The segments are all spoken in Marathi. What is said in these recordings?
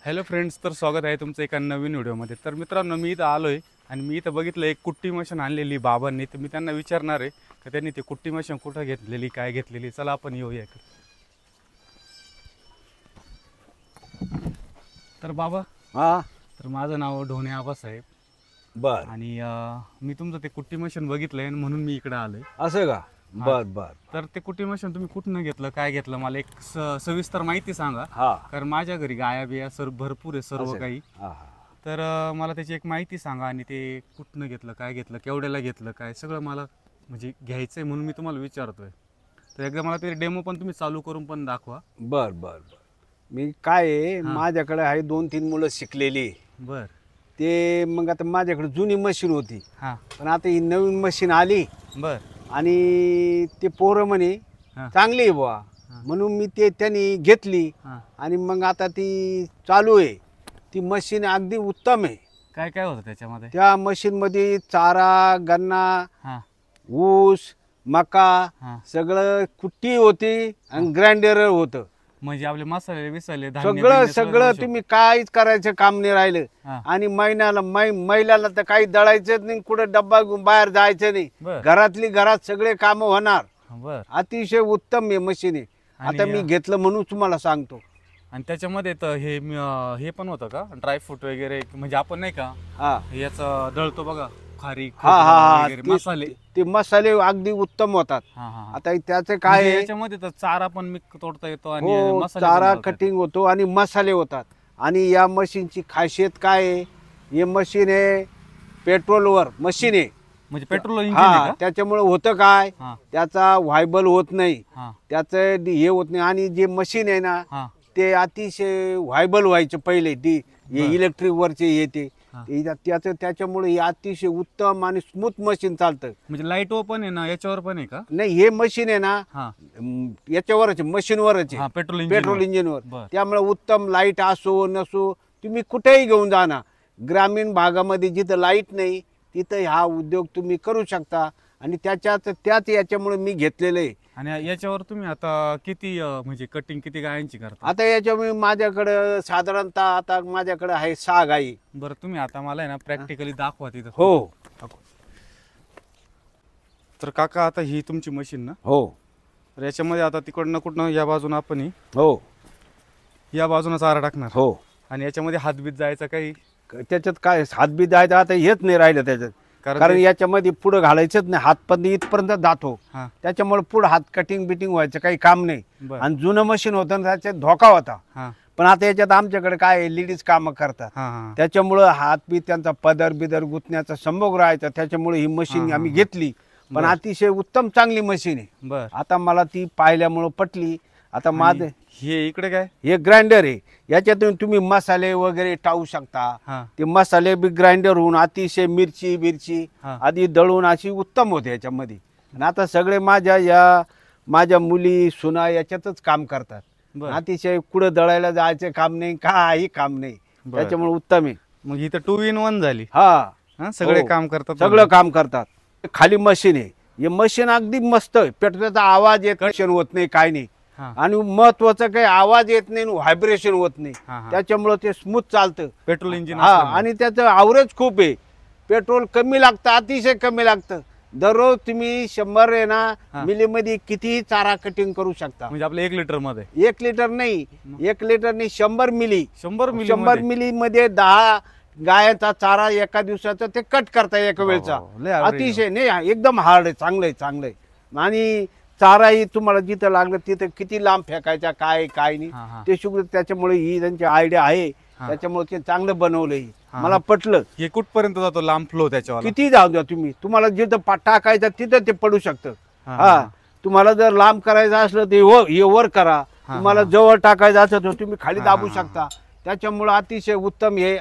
हॅलो फ्रेंड्स, तर स्वागत आहे तुमचं एका नवीन व्हिडिओमध्ये। तर मित्रांनो, मी इथं आलो आहे आणि मी इथं बघितलं एक कुट्टी मशीन आणलेली बाबांनी। तर मी त्यांना विचारणार आहे की त्यांनी ती कुट्टी मशीन कुठं घेतलेली, काय घेतलेली। चला आपण येऊया। तर बाबा, हा, तर माझं नाव ढोणे आबासाहेब बर आणि मी तुमचं ते कुट्टी मशीन बघितलंय म्हणून मी इकडे आलोय। असं का? बर बर तर ते कुट्टी मशीन तुम्ही कुठून घेतलं, काय घेतलं, मला एक सविस्तर माहिती सांगा। हा कारण माझ्या घरी गाया बिया भरपूर आहे, सर्व असं. काही। हा हा. तर मला त्याची एक माहिती सांगा आणि ते कुठनं घेतलं, काय घेतलं, केवढ्याला घेतलं, काय सगळं मला म्हणजे घ्यायचं आहे म्हणून मी तुम्हाला विचारतोय। तर एकदा मला ते डेमो पण तुम्ही चालू करून पण दाखवा। बर बर बर मी काय आहे, माझ्याकडे आहे 2-3 मुलं शिकलेली। बर। ते मग आता माझ्याकडे जुनी मशीन होती, हां। पण आता ही नवीन मशीन आली बर। आणि ते पोरं म्हणे हां। चांगली आहे बुवा, म्हणून मी ते त्यांनी घेतली हां। आणि मग आता ती चालू आहे। ती मशीन अगदी उत्तम आहे। काय काय होतं त्याच्यामध्ये? त्या मशीन मध्ये चारा, गन्ना, हां। ऊस, मका हां। सगळं कुट्टी होती आणि ग्राइंडर होतं। म्हणजे आपले मसाले विसाले सगळं सगळं तुम्ही काहीच करायचं काम नाही राहिलं। हां। आणि महिन्याला तर काही दळायचं नाही, कुठं डब्बा घेऊन बाहेर जायचं नाही, बर। घरातली घरात सगळे काम होणार। बर। अतिशय उत्तम आहे मशीन आहे। आता मी घेतलं म्हणून तुम्हाला सांगतो। आणि त्याच्यामध्ये तर हे पण होतं का, ड्रायफ्रूट वगैरे? म्हणजे आपण नाही का हा याचं दळतो बघा, खारी हा हा वगैरे मसाले, ते मसाले अगदी उत्तम होतात। हां हां। आता त्याचं काय म्हणजे आहे, याच्यामध्ये तर चारा पण मी तोडता येतो आणि हो, मसाले पण चारा दळता येतात. कटिंग होतो आणि मसाले होतात। आणि या मशीनची खासियत काय आहे, हे मशीन आहे पेट्रोलवर मशीन आहे। म्हणजे पेट्रोल इंजिन आहे हा, का? त्याच्यामुळे होतं काय, हां त्याचा व्हायबल होत नाही, हां त्याचं हे होत नाही। आणि जे मशीन आहे ना, हां ते अतिशय व्हायबल व्हायचं पहिले, ती इलेक्ट्रिक वरचे येते हां. त्याचं, त्याच्यामुळे हे अतिशय उत्तम आणि स्मूथ मशीन चालतं। म्हणजे लाईट ओपन आहे ना, याच्यावर पण आहे का? नाही, हे मशीन आहे ना हां याच्यावरच मशीनवरच हां, पेट्रोल पेट्रोल इंजिनवर। बर. त्यामुळे उत्तम लाईट असो नसो, तुम्ही कुठेही घेऊन जा ना, ग्रामीण भागामध्ये जिथं लाईट नाही तिथं हा उद्योग तुम्ही करू शकता। आणि त्याच याच्यामुळे मी घेतलेलं आहे। आणि याच्यावर तुम्ही आता किती म्हणजे कटिंग किती गायांची करता? आता याच्यामुळे माझ्याकडं साधारणतः आता माझ्याकडे आहे 6 गाई। बरं, तुम्ही आता मला आहे ना प्रॅक्टिकली दाखवा तिथं। हो तर काका, आता ही तुमची मशीन ना? हो तर याच्यामध्ये आता तिकडनं कुठनं या बाजून आपण हो या बाजूनं चारा टाकणार हो। आणि याच्यामध्ये हातबीत जायचा काही? त्याच्यात काय हातबी द्यायचा आता हेच नाही राहिलं त्याच्यात, कारण याच्यामध्ये पुढं घालायचंच नाही, हात पण इथपर्यंत जातो। हां त्याच्यामुळे पुढं हात कटिंग बिटिंग व्हायचं काही काम नाही। बरं आणि जुनं मशीन होतं ना, त्याच्यात धोका होता। हां पण आता याच्यात आमच्याकडे काय लेडीज कामं करतात, हां हां त्याच्यामुळं हात बी त्यांचा पदर बिदर गुतण्याचा संभोग राहायचा, त्याच्यामुळे ही मशीन आम्ही घेतली। पण अतिशय उत्तम चांगली मशीन आहे। बरं। आता मला ती पाहिल्यामुळं पटली। आता माझं हे इकडे काय? हे ग्राइंडर आहे, याच्यातून तुम्ही मसाले वगैरे टाळू शकता। हां ते मसाले बी ग्राइंडर होऊन अतिशय मिरची हां आधी दळून अशी उत्तम होते याच्यामध्ये। आणि आता सगळे माझ्या मुली सुना याच्यातच काम करतात। बरं अतिशय कुठं दळायला जायचं काम नाही, काही काम नाही, त्याच्यामुळे उत्तम आहे। मग ही तर 2 in 1 झाली। हा, सगळे हो, काम करतात, सगळं काम करतात। खाली मशीन आहे, हे मशीन अगदी मस्त आहे। पेट्रोलचा आवाज येत होत नाही, काय नाही। हां आणि महत्वाचं काही आवाज येत नाही, व्हायब्रेशन होत नाही, हां. त्याच्यामुळे ते स्मूथ चालतं। पेट्रोल इंजिन हा, आणि त्याचं ॲव्हरेज खूप आहे। पेट्रोल कमी लागतं, अतिशय कमी लागतं। दररोज तुम्ही 100 आहे ना मिलीमध्ये कितीही चारा कटिंग करू शकता। म्हणजे आपल्या 1 लिटर मध्ये? 1 लिटर नाही, 1 लिटर नाही, 100 मिली। 100 मिली मध्ये 10 गायांचा चारा एका दिवसाचा ते कट करता एका वेळचा। अतिशय नाही, एकदम हार्ड आहे, चांगलं आहे, चांगलं आहे। आणि चाराही तुम्हाला जिथं लागलं तिथं किती लांब फेकायचा, काय नाही, ते शुगर। त्याच्यामुळे ही त्यांची आयडिया आहे, त्याच्यामुळे ते चांगलं बनवलंय, मला पटलं। हे कुठपर्यंत जातो लांब फ्लो त्याच्यावर? किती जाऊ द्या तुम्ही, तुम्हाला जिथं टाकायचं तिथं ते पडू शकतं। हा, तुम्हाला जर लांब करायचं असलं तर हे वर करा, तुम्हाला जवळ टाकायचं असलं तर तुम्ही खाली दाबू शकता। त्याच्यामुळे अतिशय उत्तम हे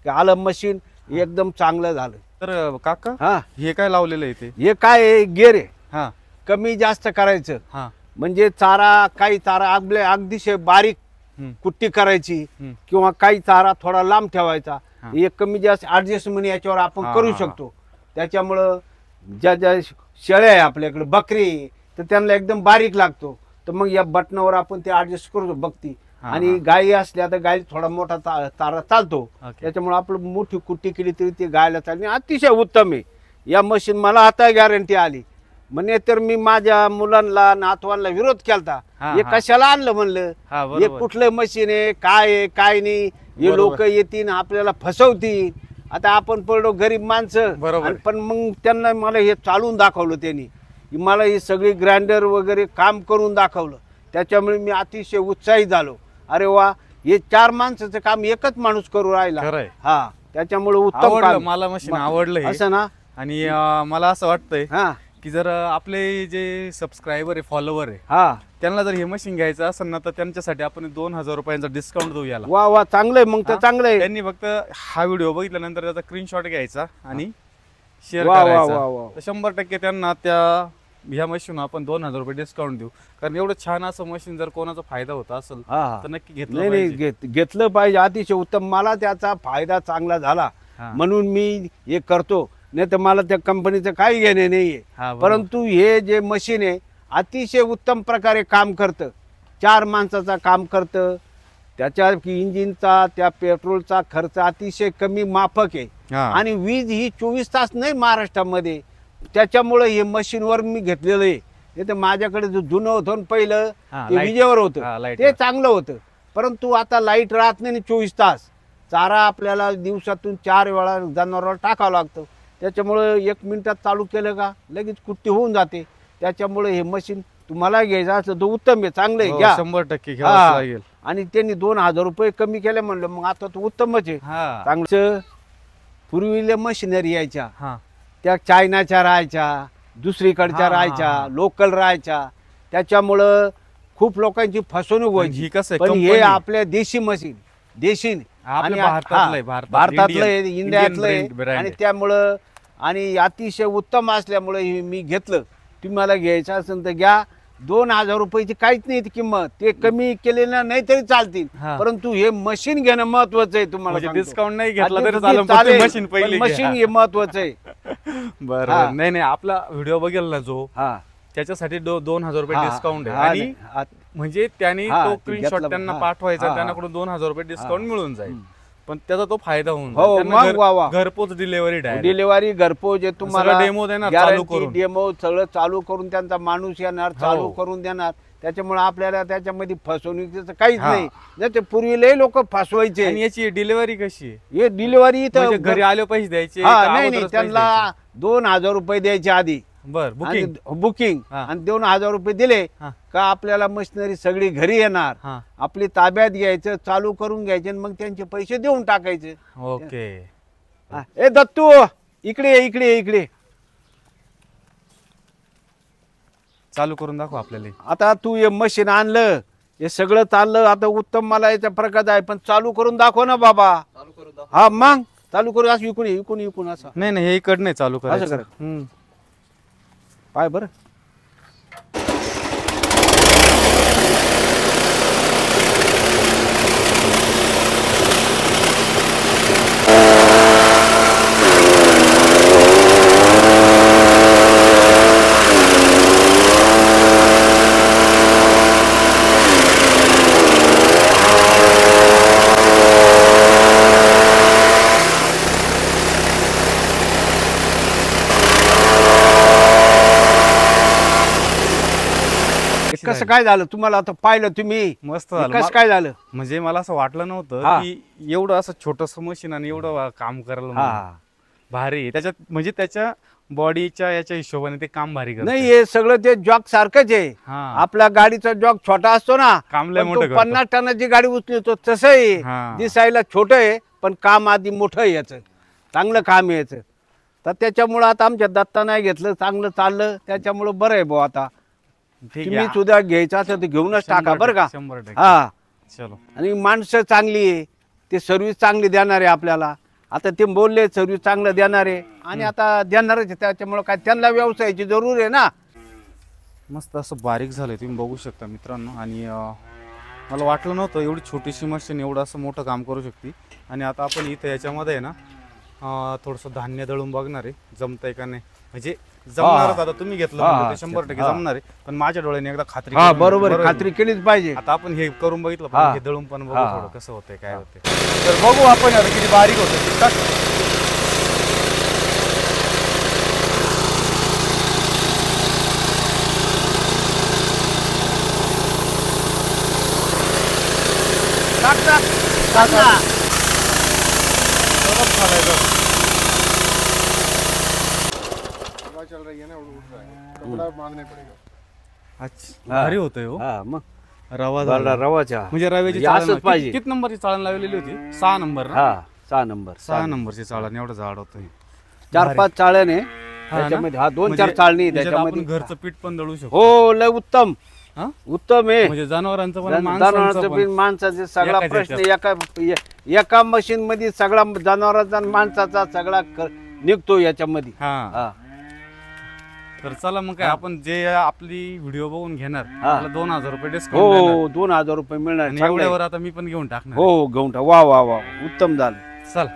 आलं मशीन, एकदम चांगलं झालं। तर काका, हा, हे काय लावलेलं आहे? हे काय गिअर आहे, हां कमी जास्त करायचं। हां म्हणजे काही चारा अगदीशय बारीक कुट्टी करायची, किंवा काही चारा थोडा लांब ठेवायचा। एक कमी जास्त ऍडजस्टमेंट याच्यावर आपण करू शकतो। त्याच्यामुळं ज्या शेळ्या आहे आपल्याकडे, बकरी, तर त्यांना एकदम बारीक लागतो, तर मग या बटनावर आपण ते ऍडजस्ट करू बघती। आणि गायी असल्या तर गाय थोडा मोठा चारा चालतो. ओके. त्याच्यामुळे आपलं मोठी कुट्टी केली तरी ती गायला चालली. अतिशय उत्तम आहे या मशीन. मला आता गॅरंटी आली. म्हणे तर मी माझ्या मुलांना नातवांना विरोध केलता, हे कशाला आणलं म्हणलं, हे कुठलं मशीन आहे, काय नाही, हे लोक येतील आपल्याला फसवतील. आता आपण पडलो गरीब माणसं, पण मग त्यांना मला हे चालून दाखवलं त्यांनी, मला ही सगळी ग्राइंडर वगैरे काम करून दाखवलं. त्याच्यामुळे मी अतिशय उत्साही झालो. अरे वा, हे 4 माणसाचं काम एकच माणूस करू राहिला. हा, त्याच्यामुळे उत्तम काम. मला मशीन आवडलं असं ना. आणि मला असं वाटतंय की जर आपले जे सबस्क्रायबर आहे, फॉलोवर आहे, त्यांना जर हे मशीन घ्यायचं असेल ना, तर त्यांच्यासाठी आपण 2000 रुपयांचा डिस्काउंट देऊ याला. वा वा, चांगलंय. मग तर चांगलंय. त्यांनी फक्त हा व्हिडिओ बघितल्यानंतर त्याचा स्क्रीनशॉट घ्यायचा आणि शेअर करायचा. 100% त्यांना ह्या मशीन आपण 2000 रुपये डिस्काउंट देऊ. कारण एवढं छान असं मशीन जर कोणाचा फायदा होत असेल तर नक्की घेतलं पाहिजे. अतिशय उत्तम. मला त्याचा फायदा चांगला झाला म्हणून मी हे करतो. नाही तर मला त्या कंपनीचं काही घेणे नाहीये. परंतु हे जे मशीन आहे अतिशय उत्तम प्रकारे काम करतं. 4 माणसाचा काम करतं. त्याच्या इंजिनचा, त्या पेट्रोलचा खर्च अतिशय कमी माफक आहे. आणि वीज ही 24 तास नाही महाराष्ट्रामध्ये. त्याच्यामुळे हे मशीनवर मी घेतलेलं आहे. नाही तर माझ्याकडे जो जुनं होतं पहिलं ते विजेवर होतं, ते चांगलं होतं. परंतु आता लाईट राहत नाही 24 तास. चारा आपल्याला दिवसातून 4 वेळा जनावराला टाकावं लागतं. त्याच्यामुळे 1 मिनिटात चालू केलं का लगेच कुट्टी होऊन जाते. त्याच्यामुळे हे मशीन तुम्हाला घ्यायचं असं तर उत्तम आहे, चांगलं आहे, घ्या. 100% घ्यावं लागेल. आणि त्यांनी 2000 रुपये कमी केले म्हणलं, मग आता तो उत्तमच आहे. चांगलं. पूर्वीला मशिनरी यायच्या, त्या चायनाच्या राहायच्या, दुसरीकडच्या राहायच्या, लोकल राहायच्या. त्याच्यामुळं खूप लोकांची फसवणूक व्हायची. पण हे आपल्या देशी मशीन, देशी भारतातलं इंडियातलं, आणि त्यामुळं आणि अतिशय उत्तम असल्यामुळे मी घेतलं. तुम्हाला घ्यायचं असेल तर घ्या. 2000 रुपयाची काहीच नाही किंमत. ते कमी केलेलं नाही तरी चालतील, परंतु हे मशीन घेणं महत्वाचं आहे. तुम्हाला डिस्काउंट नाही घेतलं तरी चालेल, मशीन पहिली मशीन हे महत्वाचं आहे. बरं. नाही आपला व्हिडिओ बघेल ना जो, त्याच्यासाठी 2000 रुपये डिस्काउंट आहे. आणि म्हणजे त्यांनी तो स्क्रीनशॉट त्यांना पाठवायचा, त्यांच्याकडून 2000 रुपये डिस्काउंट मिळून जाईल. पण त्याचा तो फायदा होऊन घरपोच डिलिव्हरी घरपोच. तुम्हाला डेमो देणार, चालू करून डेमो सगळं चालू करून त्यांचा माणूस येणार, चालू करून देणार. त्याच्यामुळे आपल्याला त्याच्यामध्ये फसवणुकीचं काहीच नाही. ते पूर्वीलाही लोक फसवायचे. आणि याची डिलिव्हरी कशी आहे? हे डिलिव्हरी घरी आले पैसे द्यायचे? नाही, त्यांना 2000 रुपये द्यायचे आधी. बुकिंग. आणि 2000 रुपये दिले का आपल्याला मशिनरी सगळी घरी येणार, आपली ताब्यात घ्यायचं, चालू करून घ्यायचे, मग त्यांचे पैसे देऊन टाकायचे. ओके. ए दत्तू, इकडे इकडे इकडे चालू करून दाखव आपल्याला. आता तू हे मशीन आणलं, हे सगळं चाललं, आता उत्तम. मला याचा प्रकार आहे, पण चालू करून दाखव ना बाबा. हा, मग चालू करू. असं इकून इकून इकून असं नाही, हे इकडं नाही चालू करायचं. पाय बरं. कसं काय झालं तुम्हाला? आता पाहिलं तुम्ही, मस्त झालं. कसं काय झालं? म्हणजे मला असं वाटलं नव्हतं की एवढं असं छोटस मशीन आणि एवढं काम करायला भारी. त्याच्यात म्हणजे त्याच्या बॉडीच्या याच्या हिशोबाने ते काम भारी करत नाही. हे सगळं ते जॉक सारखंच आहे. आपल्या गाडीचा जॉक छोटा असतो ना, 50 टनाची गाडी उचलतो तसं आहे. दिसायला छोटं आहे पण काम आधी मोठं आहे. याचं चांगलं काम आहे याचं. तर त्याच्यामुळं आता आमच्या दत्ता नाही घेतलं, चांगलं चाललं. त्याच्यामुळं बरं आहे भाऊ. आता तुम्ही सुद्धा घ्यायचं असं तर घेऊनच टाका बरं का. 100%. चलो. आणि माणसं चांगली आहे, ते सर्व्हिस चांगली देणार आहे आपल्याला. आता ते बोलले सर्व्हिस चांगलं देणार आहे आणि आता देणारच आहे. त्याच्यामुळे काय त्यांना व्यवसायाची जरूर आहे ना. मस्त असं बारीक झालंय, तुम्ही बघू शकता मित्रांनो. आणि मला वाटलं नव्हतं एवढी छोटीशी मशीन एवढं असं मोठं काम करू शकते. आणि आता आपण इथं याच्यामध्ये आहे ना थोडंसं धान्य दळून बघणार आहे, जमतंय का नाही. म्हणजे जमणारच. आता तुम्ही घेतलं म्हणजे ते 100% जमणार आहे, पण माझ्या डोळ्याने एकदा खात्री हा करून बरोबर आहे, बरोबर. खात्री केलीच पाहिजे. आता आपण हे करून बघितलं हा. हे दळून पण बघू हा. थोडं कसं होतंय काय होतंय. तर बघू आपण आता किती बारीक होतं ते. टाक. टाक, टाक. टाक ना. बरंच चालायचं. अच्छा भारी होतंय हो. हा मग रवा झाला. रवाच्या म्हणजे रव्याची हे चाळण असंच पाहिजे. किती नंबरची चाळण लावलेली होती? 6 नंबर ना? हा 6 नंबर 6 नंबरची चाळण एवढं झाड होतं हे. 4-5 चाळ्याने हा ना? त्याच्यामध्ये हा 2-4 म्हणजे चाळणी त्याच्यात आपण त्याच्यामध्ये. घरचं पीठ पण दळू शकतो. हो लय उत्तम हा? उत्तम आहे. म्हणजे जनावरांचं पण माणसांचं जनावरांचं पण. बिन माणसाचे सगळा एकाच प्रश्न एका मशीन मध्ये सगळा जनावरांचा आणि माणसाचा सगळा निघतो याच्यामध्ये. हा हा तर चला मग काय आपण जे आपली व्हिडिओ बघून घेणार हा. आपला 2000 रुपये डिस्काउंट हो 2000 रुपये मिळणार. आणि चांगलं आहे. एवढ्यावर आता मी पण घेऊन टाकणार. हो घेऊन टाक. वा वा वा उत्तम झालं. चल